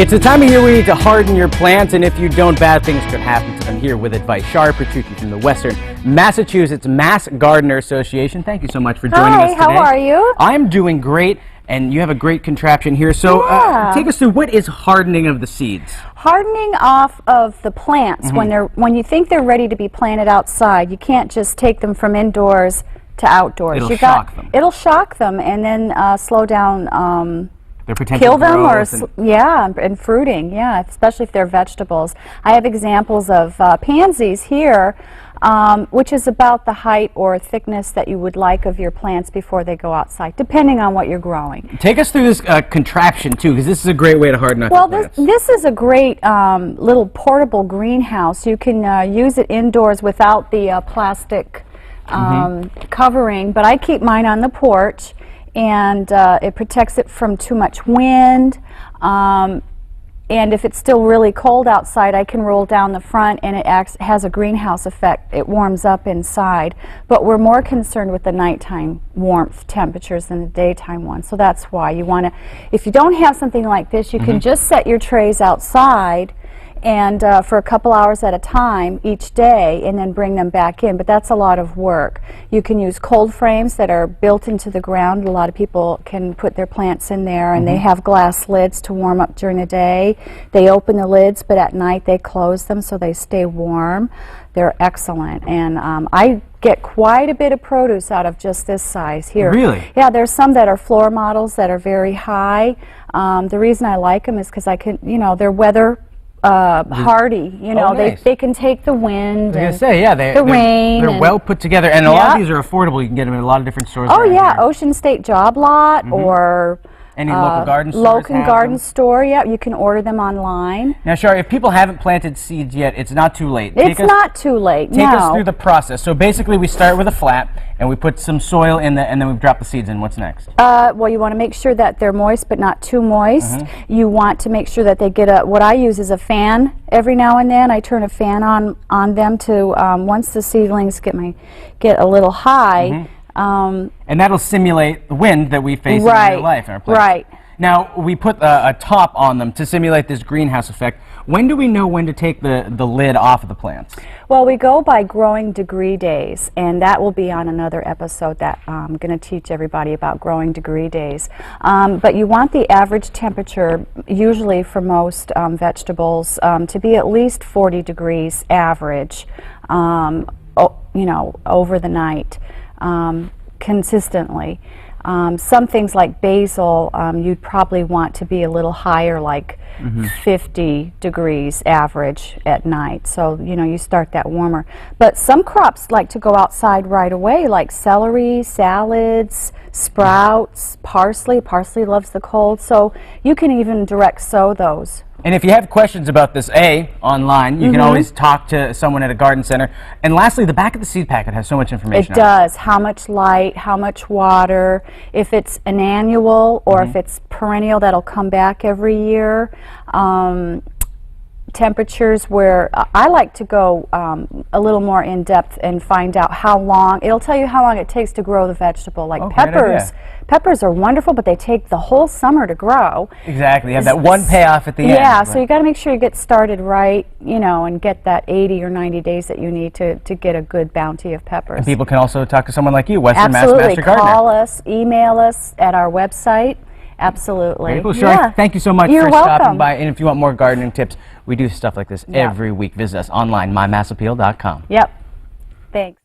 It's a time of year we need to harden your plants, and if you don't, bad things could happen to them. Here with advice, Shari Petrucci from the Western Massachusetts Mass Gardener Association. Thank you so much for joining us today. Hi, how are you? I'm doing great, and you have a great contraption here. So take us through, what is hardening of the seeds? Hardening off of the plants when you think they're ready to be planted outside. You can't just take them from indoors to outdoors. It'll shock them. It'll shock them and then slow down. Their potential kill them growth and fruiting, especially if they're vegetables. I have examples of pansies here, which is about the height or thickness that you would like of your plants before they go outside, depending on what you're growing. Take us through this contraption too, because this is a great way to harden up your plants. This is a great little portable greenhouse. You can use it indoors without the plastic covering, but I keep mine on the porch. And it protects it from too much wind, and if it's still really cold outside, I can roll down the front and it has a greenhouse effect. It warms up inside, but we're more concerned with the nighttime warmth temperatures than the daytime ones, so that's why you want to, if you don't have something like this, you can just set your trays outside and for a couple hours at a time each day, and then bring them back in, but that's a lot of work. You can use cold frames that are built into the ground. A lot of people can put their plants in there, and they have glass lids to warm up during the day. They open the lids, but at night they close them so they stay warm. They're excellent, and I get quite a bit of produce out of just this size here. Really? Yeah, there's some that are floor models that are very high. The reason I like them is because I can, they're weather hardy, nice. they can take the wind I was gonna say, the rain. They're well put together, and a lot of these are affordable. You can get them in a lot of different stores. Oh yeah, here. Ocean State Job Lot or any local garden stores. Local garden store, you can order them online. Now, Shari, if people haven't planted seeds yet, it's not too late. It's not too late. Take us through the process. So basically, we start with a flat, and we put some soil in and then we drop the seeds in. What's next? Well, you want to make sure that they're moist, but not too moist. You want to make sure that they get what I use is a fan every now and then. I turn a fan on them to once the seedlings get a little high. And that'll simulate the wind that we face in real life in our plants. Right. Now, we put a top on them to simulate this greenhouse effect. When do we know when to take the lid off of the plants? Well, we go by growing degree days, and that will be on another episode that I'm going to teach everybody about growing degree days. But you want the average temperature, usually for most vegetables, to be at least 40 degrees average, over the night. Consistently. Some things like basil, you'd probably want to be a little higher, like 50 degrees average at night. So, you start that warmer. But some crops like to go outside right away, like celery, salads, sprouts, parsley. Parsley loves the cold, so you can even direct sow those. And if you have questions about this, online, you can always talk to someone at a garden center. And lastly, the back of the seed packet has so much information. It does. How much light, how much water, if it's an annual or if it's perennial that'll come back every year. Temperatures where I like to go a little more in depth and find out how long. It'll tell you how long it takes to grow the vegetable. Like peppers. Peppers are wonderful, but they take the whole summer to grow. Exactly. You have that one payoff at the end. Yeah, so you got to make sure you get started right, and get that 80 or 90 days that you need to get a good bounty of peppers. And people can also talk to someone like you, Western Mass Master Gardener. Call us, email us at our website. Absolutely. Very cool. Shari, thank you so much for stopping by. And if you want more gardening tips, we do stuff like this every week. Visit us online, mymassappeal.com. Yep. Thanks.